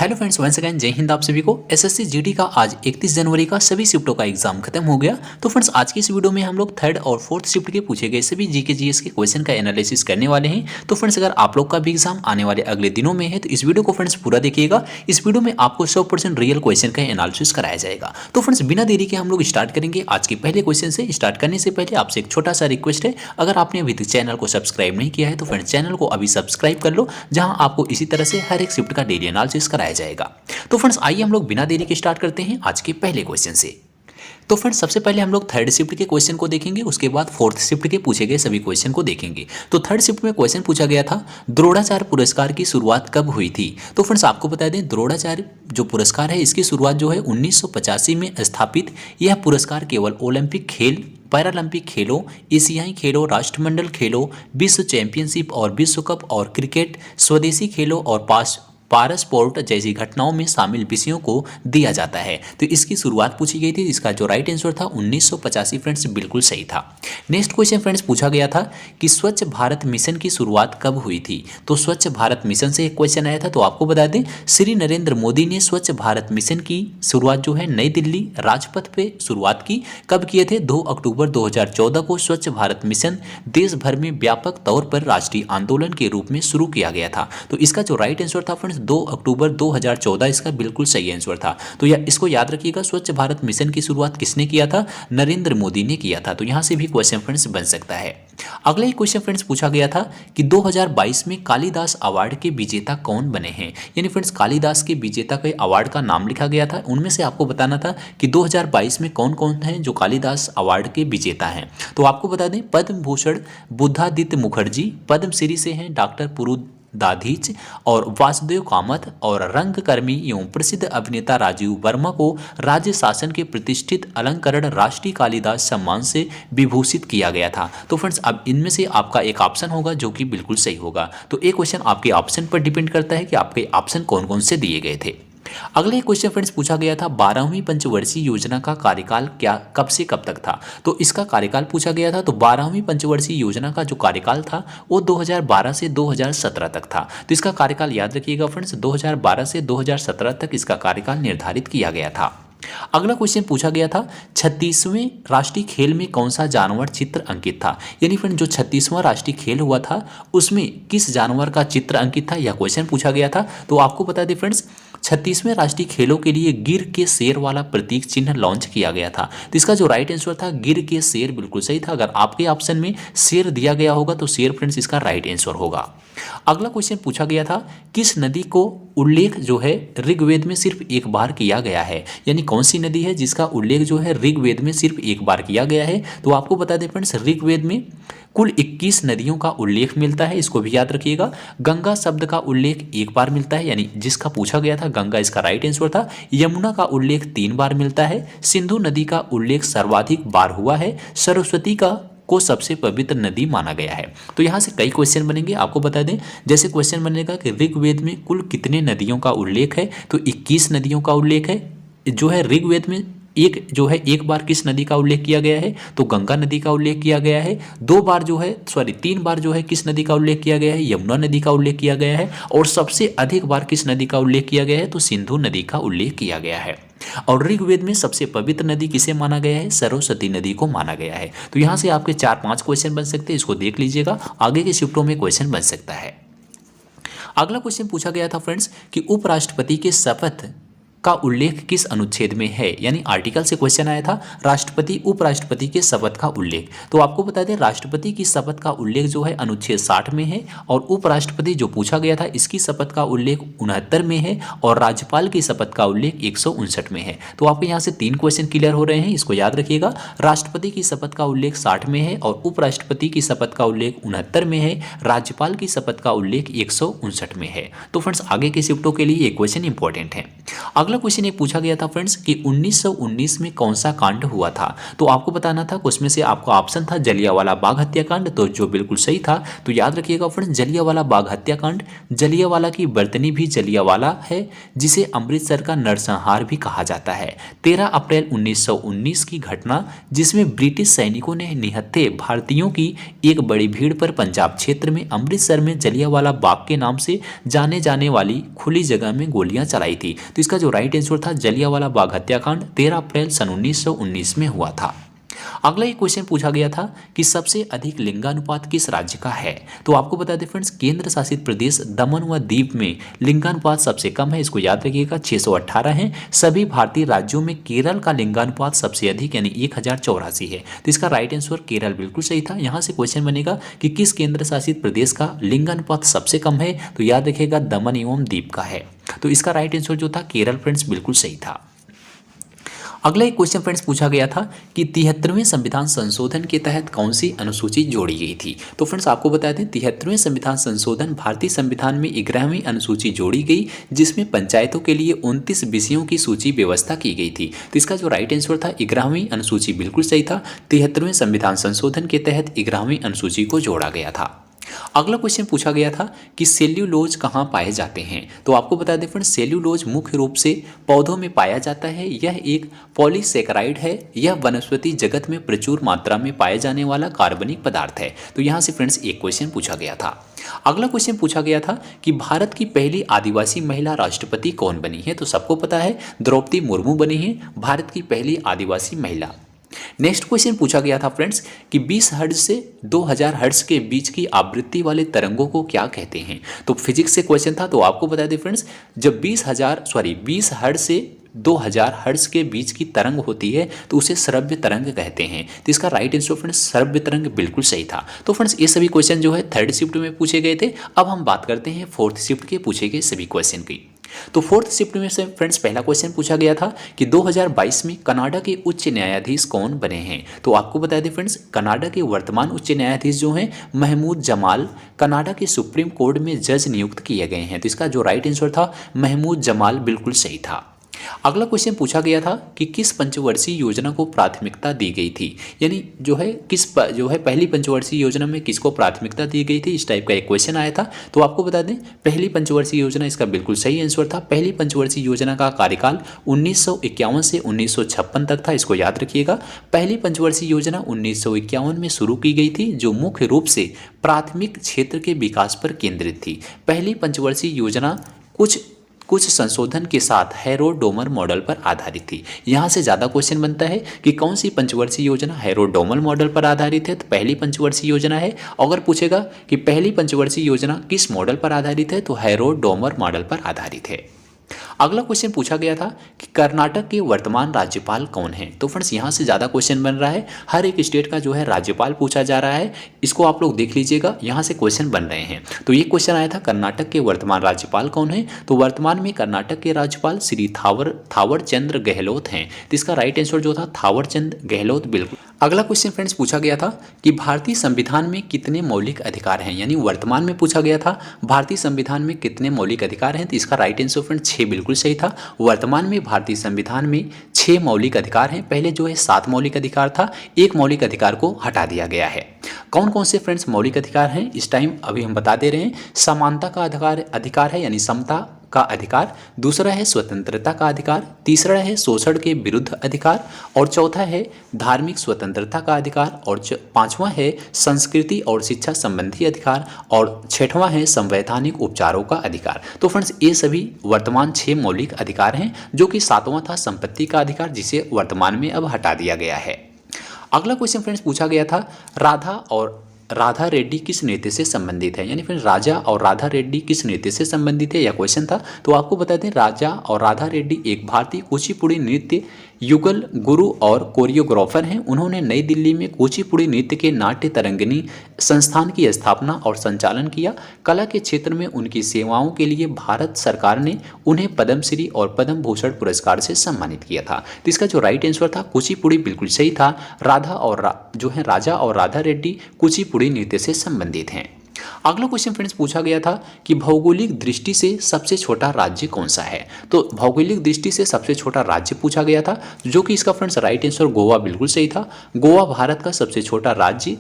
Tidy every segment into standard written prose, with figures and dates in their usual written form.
Hello friends, once again जय हिंद। आप सभी को एसएससी जीडी का आज 31 जनवरी का सभी शिफ्टों का एग्जाम खत्म हो गया। तो फ्रेंड्स आज की इस वीडियो में हम लोग थर्ड और फोर्थ शिफ्ट के पूछे गए सभी जीके जीएस के क्वेश्चन का एनालिसिस करने वाले हैं। तो फ्रेंड्स अगर आप लोग का भी एग्जाम आने वाले अगले दिनों में है तो इस वीडियो को फ्रेंड्स पूरा देखिएगा। इस वीडियो में आपको 100% रियल क्वेश्चन का एनालिसिस कराया जाएगा। तो फ्रेंड्स बिना देरी के हम लोग स्टार्ट करेंगे आज के पहले क्वेश्चन से। स्टार्ट करने से पहले आपसे एक छोटा सा रिक्वेस्ट है, अगर आपने अभी तक चैनल को सब्सक्राइब नहीं किया है तो फ्रेंड्स चैनल को अभी सब्सक्राइब कर लो, जहां आपको इसी तरह से हर एक शिफ्ट का डेली एनालिसिस कराया जाएगा। तो फ्रेंड्स आइए हम लोग बिना देरी के स्टार्ट करते हैं आज के पहले क्वेश्चन से। तो फ्रेंड्स सबसे पहले हम लोग थर्ड शिफ्ट के क्वेश्चन को देखेंगे, उसके बाद फोर्थ शिफ्ट के पूछे गए सभी क्वेश्चन को देखेंगे। तो थर्ड शिफ्ट में क्वेश्चन पूछा गया था, द्रोणाचार्य पुरस्कार की शुरुआत कब हुई थी। तो फ्रेंड्स आपको बता दें, द्रोणाचार्य जो पुरस्कार है इसकी शुरुआत जो है 1985 में स्थापित। यह पुरस्कार केवल ओलंपिक खेल, पैरालंपिक खेलों, एशियाई खेलों, राष्ट्रमंडल खेलों, विश्व चैंपियनशिप और विश्व कप और क्रिकेट, स्वदेशी खेलों और पारास्पोर्ट जैसी घटनाओं में शामिल विषयों को दिया जाता है। तो इसकी शुरुआत पूछी गई थी, इसका जो राइट आंसर था 1985 फ्रेंड्स बिल्कुल सही था। नेक्स्ट क्वेश्चन फ्रेंड्स पूछा गया था कि स्वच्छ भारत मिशन की शुरुआत कब हुई थी। तो स्वच्छ भारत मिशन से एक क्वेश्चन आया था। तो आपको बता दें, श्री नरेंद्र मोदी ने स्वच्छ भारत मिशन की शुरुआत जो है नई दिल्ली राजपथ पे शुरुआत की। कब किए थे? 2 अक्टूबर 2014 को स्वच्छ भारत मिशन देश भर में व्यापक तौर पर राष्ट्रीय आंदोलन के रूप में शुरू किया गया था। तो इसका जो राइट आंसर था फ्रेंड्स 2 अक्टूबर 2014 इसका बिल्कुल सही आंसर था। तो इसको याद रखिएगा, स्वच्छ भारत मिशन की शुरुआत किसने किया था? नरेंद्र मोदी ने किया था। तो यहां से भी क्वेश्चन फ्रेंड्स बन सकता है। अगला एक क्वेश्चन फ्रेंड्स पूछा गया था कि 2022 में कालिदास अवार्ड के विजेता कौन बने हैं। यानी फ्रेंड्स कालिदास के विजेता के अवार्ड का नाम लिखा गया था, उनमें से आपको बताना था कि 2022 में कौन कौन हैं जो कालिदास अवार्ड के विजेता हैं। तो आपको बता दें, पद्म भूषण बुद्धादित्य मुखर्जी, पद्मश्री से हैं डॉक्टर पुरुदाधीच और वासुदेव कामत, और रंगकर्मी एवं प्रसिद्ध अभिनेता राजीव वर्मा को राज्य शासन के प्रतिष्ठित अलंकरण राष्ट्रीय कालिदास सम्मान से विभूषित किया गया था। तो फ्रेंड्स अब इनमें से आपका एक ऑप्शन होगा जो कि बिल्कुल सही होगा। तो एक क्वेश्चन आपके ऑप्शन पर डिपेंड करता है कि आपके ऑप्शन कौन कौन से दिए गए थे। अगले क्वेश्चन फ्रेंड्स पूछा गया था, 12वीं पंचवर्षीय योजना का कार्यकाल क्या कब से कब तक था। तो इसका कार्यकाल पूछा गया था। तो 12वीं पंचवर्षीय योजना का जो कार्यकाल था वो 2012 से 2017 तक था। तो इसका कार्यकाल याद रखिएगा फ्रेंड्स, 2012 से 2017 तक इसका कार्यकाल निर्धारित किया गया था। अगला क्वेश्चन पूछा गया था, 36वें राष्ट्रीय खेल में कौन सा जानवर चित्र अंकित था। यानी फ्रेंड जो 36वां राष्ट्रीय खेल हुआ था उसमें किस जानवर का चित्र अंकित था, यह क्वेश्चन पूछा गया था। तो आपको बता दें फ्रेंड्स, 36वें राष्ट्रीय खेलों के लिए गिर के शेर वाला प्रतीक चिन्ह लॉन्च किया गया था। तो इसका जो राइट आंसर था गिर के शेर बिल्कुल सही था। अगर आपके ऑप्शन में शेर दिया गया होगा तो शेर फ्रेंड्स इसका राइट आंसर होगा। अगला क्वेश्चन पूछा गया था, किस नदी को उल्लेख जो है ऋग्वेद में सिर्फ एक बार किया गया है। यानी कौन सी नदी है जिसका उल्लेख जो है ऋग्वेद में सिर्फ एक बार किया गया है। तो आपको बता दें फ्रेंड्स, ऋग्वेद में कुल 21 नदियों का उल्लेख मिलता है, इसको भी याद रखिएगा। गंगा शब्द का उल्लेख एक बार मिलता है, यानी जिसका पूछा गया था गंगा इसका राइट आंसर था। यमुना का उल्लेख 3 बार मिलता है। सिंधु नदी का उल्लेख सर्वाधिक बार हुआ है। सरस्वती को सबसे पवित्र नदी माना गया है। तो यहाँ से कई क्वेश्चन बनेंगे, आपको बता दें। जैसे क्वेश्चन बनेगा कि ऋग्वेद में कुल कितने नदियों का उल्लेख है। तो 21 नदियों का उल्लेख है जो है ऋग्वेद में। एक बार किस नदी का उल्लेख किया गया है, तो गंगा नदी का उल्लेख किया गया है। 3 बार जो है किस नदी का उल्लेख किया गया है, यमुना नदी का उल्लेख किया गया है। और सबसे अधिक बार किस नदी का उल्लेख किया गया है, तो सिंधु नदी का उल्लेख किया गया है। और ऋग्वेद में सबसे पवित्र नदी किसे माना गया है, सरस्वती नदी को माना गया है। तो यहाँ से आपके 4-5 क्वेश्चन बन सकते हैं, इसको देख लीजिएगा, आगे के शिफ्टों में क्वेश्चन बन सकता है। अगला क्वेश्चन पूछा गया था फ्रेंड्स कि उपराष्ट्रपति के शपथ का उल्लेख किस अनुच्छेद में है। यानी आर्टिकल से क्वेश्चन आया था, राष्ट्रपति उपराष्ट्रपति के शपथ का उल्लेख। तो आपको बता दें, राष्ट्रपति की शपथ का उल्लेख जो है अनुच्छेद 60 में है, और उपराष्ट्रपति जो पूछा गया था इसकी शपथ का उल्लेख 69 में है, और राज्यपाल की शपथ का उल्लेख 159 में है। तो आपके यहाँ से 3 क्वेश्चन क्लियर हो रहे हैं, इसको याद रखिएगा। राष्ट्रपति की शपथ का उल्लेख 60 में है, और उपराष्ट्रपति की शपथ का उल्लेख 69 में है, राज्यपाल की शपथ का उल्लेख 159 में है। तो फ्रेंड्स आगे के शिफ्टों के लिए ये क्वेश्चन इंपॉर्टेंट है। अगला क्वेश्चन एक पूछा गया था फ्रेंड्स कि 1919 में कौन सा कांड हुआ था। तो आपको बताना था, उसमें से आपका ऑप्शन था जलियांवाला बाग हत्याकांड, तो जो बिल्कुल सही था। तो याद रखिएगा फ्रेंड्स, जलियांवाला बाग हत्याकांड, जलियांवाला की बर्तनी भी जलियांवाला है, जिसे अमृतसर का नरसंहार भी कहा जाता है। 13 अप्रैल 1919 की घटना, जिसमें ब्रिटिश सैनिकों ने निहत्थे भारतीयों की एक बड़ी भीड़ पर पंजाब क्षेत्र में अमृतसर में जलियांवाला बाग के नाम से जाने जाने वाली खुली जगह में गोलियां चलाई थी। तो इसका जो राइट आंसर था, जलियांवाला बाग हत्याकांड 13 अप्रैल सन 1919 में हुआ था। अगला एक क्वेश्चन पूछा गया था कि सबसे अधिक लिंगानुपात किस राज्य का है। तो आपको बता दें फ्रेंड्स, केंद्र शासित प्रदेश दमन व दीव में लिंगानुपात सबसे कम है, इसको याद रखिएगा 618 है। सभी भारतीय राज्यों में केरल का लिंगानुपात सबसे अधिक यानी 1084 है। तो इसका राइट आंसर केरल बिल्कुल सही था। यहाँ से क्वेश्चन बनेगा कि किस केंद्र शासित प्रदेश का लिंगानुपात सबसे कम है, तो याद रखिएगा दमन एवं दीव का है। तो इसका राइट आंसर जो था केरल फ्रेंड्स बिल्कुल सही था। अगला एक क्वेश्चन फ्रेंड्स पूछा गया था कि 73वें संविधान संशोधन के तहत कौन सी अनुसूची जोड़ी गई थी। तो फ्रेंड्स आपको बता दें, 73वें संविधान संशोधन भारतीय संविधान में 11वीं अनुसूची जोड़ी गई, जिसमें पंचायतों के लिए 29 विषयों की सूची व्यवस्था की गई थी। तो इसका जो राइट आंसर था 11वीं अनुसूची बिल्कुल सही था। 73वें संविधान संशोधन के तहत 11वीं अनुसूची को जोड़ा गया था। अगला क्वेश्चन पूछा गया था कि सेल्यूलोज कहाँ पाए जाते हैं। तो आपको बता दें फ्रेंड्स, सेल्यूलोज मुख्य रूप से पौधों में पाया जाता है। यह एक पॉलीसेकेराइड है। यह वनस्पति जगत में प्रचुर मात्रा में पाए जाने वाला कार्बनिक पदार्थ है। तो यहाँ से फ्रेंड्स एक क्वेश्चन पूछा गया था। अगला क्वेश्चन पूछा गया था कि भारत की पहली आदिवासी महिला राष्ट्रपति कौन बनी है। तो सबको पता है द्रौपदी मुर्मू बनी है भारत की पहली आदिवासी महिला। नेक्स्ट क्वेश्चन पूछा गया था फ्रेंड्स कि 20 हर्ट्ज से 2000 हर्ट्ज के बीच की आवृत्ति वाले तरंगों को क्या कहते हैं। तो फिजिक्स से क्वेश्चन था। तो आपको बता दें फ्रेंड्स, जब 20 हर्ट्ज से 2000 हर्ट्ज के बीच की तरंग होती है तो उसे श्रव्य तरंग कहते हैं। तो इसका राइट आंसर फ्रेंड्स श्रव्य तरंग बिल्कुल सही था। तो फ्रेंड्स ये सभी क्वेश्चन जो है थर्ड शिफ्ट में पूछे गए थे। अब हम बात करते हैं फोर्थ शिफ्ट के पूछे गए सभी क्वेश्चन की। तो फोर्थ शिफ्ट में से फ्रेंड्स पहला क्वेश्चन पूछा गया था कि 2022 में कनाडा के उच्च न्यायाधीश कौन बने हैं। तो आपको बता दें फ्रेंड्स, कनाडा के वर्तमान उच्च न्यायाधीश जो हैं महमूद जमाल, कनाडा के सुप्रीम कोर्ट में जज नियुक्त किए गए हैं। तो इसका जो राइट आंसर था महमूद जमाल बिल्कुल सही था। अगला क्वेश्चन पूछा गया था कि किस पंचवर्षीय योजना को प्राथमिकता दी गई थी, यानी जो है पहली पंचवर्षीय योजना में किसको प्राथमिकता दी गई थी, इस टाइप का एक क्वेश्चन आया था। तो आपको बता दें पहली पंचवर्षीय योजना, इसका बिल्कुल सही आंसर था। पहली पंचवर्षीय योजना का कार्यकाल 1951 से 1956 तक था, इसको याद रखिएगा। पहली पंचवर्षीय योजना 1951 में शुरू की गई थी, जो मुख्य रूप से प्राथमिक क्षेत्र के विकास पर केंद्रित थी। पहली पंचवर्षीय योजना कुछ संशोधन के साथ हैरोल्ड डोमर मॉडल पर आधारित थी। यहाँ से ज़्यादा क्वेश्चन बनता है कि कौन सी पंचवर्षीय योजना हैरोल्ड डोमर मॉडल पर आधारित है। तो पहली पंचवर्षीय योजना है। अगर पूछेगा कि पहली पंचवर्षीय योजना किस मॉडल पर आधारित है, तो हैरोल्ड डोमर मॉडल पर आधारित है। अगला क्वेश्चन पूछा गया था कि कर्नाटक के वर्तमान राज्यपाल कौन हैं। तो फ्रेंड्स यहाँ से ज़्यादा क्वेश्चन बन रहा है, हर एक स्टेट का जो है राज्यपाल पूछा जा रहा है। इसको आप लोग देख लीजिएगा, यहाँ से क्वेश्चन बन रहे हैं। तो ये क्वेश्चन आया था कर्नाटक के वर्तमान राज्यपाल कौन है। तो वर्तमान में कर्नाटक के राज्यपाल श्री थावर चंद्र गहलोत हैं। तो इसका राइट आंसर जो था थावर चंद गहलोत बिल्कुल। अगला क्वेश्चन फ्रेंड्स पूछा गया था कि भारतीय संविधान में कितने मौलिक अधिकार हैं, यानी वर्तमान में पूछा गया था भारतीय संविधान में कितने मौलिक अधिकार हैं। तो इसका राइट आंसर फ्रेंड्स 6 बिल्कुल सही था। वर्तमान में भारतीय संविधान में 6 मौलिक अधिकार हैं। पहले जो है 7 मौलिक अधिकार था, एक मौलिक अधिकार को हटा दिया गया है। कौन कौन से फ्रेंड्स मौलिक अधिकार हैं इस टाइम अभी हम बता दे रहे हैं। समानता का अधिकार है, यानी समता का अधिकार। दूसरा है स्वतंत्रता का अधिकार। तीसरा है शोषण के विरुद्ध अधिकार। और चौथा है धार्मिक स्वतंत्रता का अधिकार। और पांचवा है संस्कृति और शिक्षा संबंधी अधिकार। और छठवां है संवैधानिक उपचारों का अधिकार। तो फ्रेंड्स ये सभी वर्तमान 6 मौलिक अधिकार हैं, जो कि 7वां था संपत्ति का अधिकार, जिसे वर्तमान में अब हटा दिया गया है। अगला क्वेश्चन फ्रेंड्स पूछा गया था राधा रेड्डी किस नृत्य से संबंधित है, यानी फिर राजा और राधा रेड्डी किस नृत्य से संबंधित है, यह क्वेश्चन था। तो आपको बता दें राजा और राधा रेड्डी एक भारतीय कुचिपुड़ी नृत्य युगल गुरु और कोरियोग्राफर हैं। उन्होंने नई दिल्ली में कुचिपुड़ी नृत्य के नाट्य तरंगिणी संस्थान की स्थापना और संचालन किया। कला के क्षेत्र में उनकी सेवाओं के लिए भारत सरकार ने उन्हें पद्मश्री और पद्म भूषण पुरस्कार से सम्मानित किया था। तो इसका जो राइट आंसर था कुचिपुड़ी बिल्कुल सही था। राजा और राधा रेड्डी कुचिपुड़ी नृत्य से संबंधित हैं। अगला क्वेश्चन फ्रेंड्स पूछा गया था कि भौगोलिक दृष्टि से सबसे छोटा राज्य कौन सा है। तो भौगोलिक दृष्टि से सबसे छोटा राज्य पूछा गया था, जो कि इसका फ्रेंड्स राइट आंसर गोवा बिल्कुल सही था। गोवा भारत का सबसे छोटा राज्य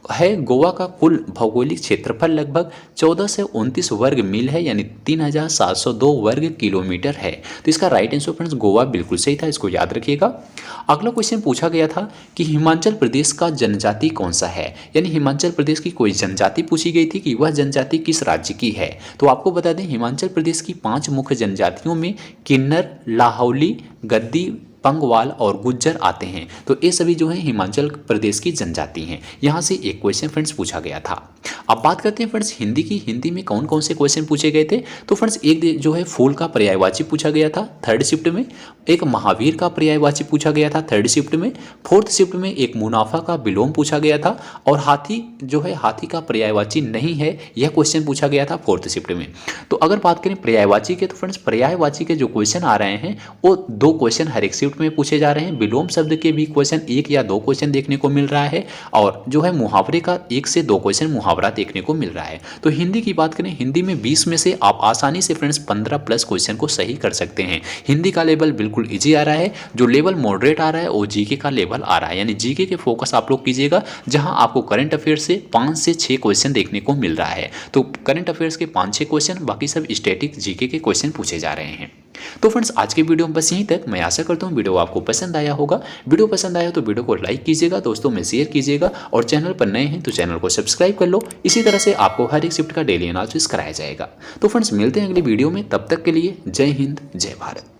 है। गोवा का कुल भौगोलिक क्षेत्रफल लगभग 1429 वर्ग मील है, यानी 3702 वर्ग किलोमीटर है। तो इसका राइट आंसर फ्रेंड्स गोवा बिल्कुल सही था, इसको याद रखिएगा। अगला क्वेश्चन पूछा गया था कि हिमाचल प्रदेश का जनजाति कौन सा है, यानी हिमाचल प्रदेश की कोई जनजाति पूछी गई थी कि वह जनजाति किस राज्य की है। तो आपको बता दें हिमाचल प्रदेश की 5 मुख्य जनजातियों में किन्नर, लाहौली, गद्दी, पंगवाल और गुज्जर आते हैं। तो ये सभी जो है हिमाचल प्रदेश की जनजाति हैं। यहाँ से एक क्वेश्चन फ्रेंड्स पूछा गया था। अब बात करते हैं फ्रेंड्स हिंदी की। हिंदी में कौन कौन से क्वेश्चन पूछे गए थे। तो फ्रेंड्स एक जो है फूल का पर्यायवाची पूछा गया था 3rd शिफ्ट में। एक महावीर का पर्यायवाची पूछा गया था 3rd शिफ्ट में। 4th शिफ्ट में एक मुनाफा का विलोम पूछा गया था। और हाथी जो है हाथी का पर्यायवाची नहीं है, यह क्वेश्चन पूछा गया था 4th शिफ्ट में। तो अगर बात करें पर्यायवाची के, तो फ्रेंड्स पर्यायवाची के जो क्वेश्चन आ रहे हैं वो 2 क्वेश्चन हर एक शिफ्ट में पूछे जा रहे हैं। विलोम शब्द के भी क्वेश्चन 1 या 2 क्वेश्चन देखने को मिल रहा है, और जो है मुहावरे का 1 से 2 क्वेश्चन मुहावरा देखने को मिल रहा है। तो हिंदी की बात करें, हिंदी में 20 में से आप आसानी से फ्रेंड्स 15 प्लस क्वेश्चन को सही कर सकते हैं। हिंदी का लेवल बिल्कुल इजी आ रहा है। जो लेवल मॉडरेट आ रहा है वो जीके का लेवल आ रहा है, यानी जीके के फोकस आप लोग कीजिएगा, जहां आपको करंट अफेयर से 5 से 6 क्वेश्चन देखने को मिल रहा है। तो करंट अफेयर्स के 5-6 क्वेश्चन, बाकी सब स्टैटिक जीके के क्वेश्चन पूछे जा रहे हैं। तो फ्रेंड्स आज के वीडियो में बस यहीं तक। मैं आशा करता हूँ वीडियो आपको पसंद आया होगा। वीडियो पसंद आया तो वीडियो को लाइक कीजिएगा, दोस्तों में शेयर कीजिएगा, और चैनल पर नए हैं तो चैनल को सब्सक्राइब कर लो। इसी तरह से आपको हर एक शिफ्ट का डेली एनालिसिस कराया जाएगा। तो फ्रेंड्स मिलते हैं अगली वीडियो में, तब तक के लिए जय हिंद, जय भारत।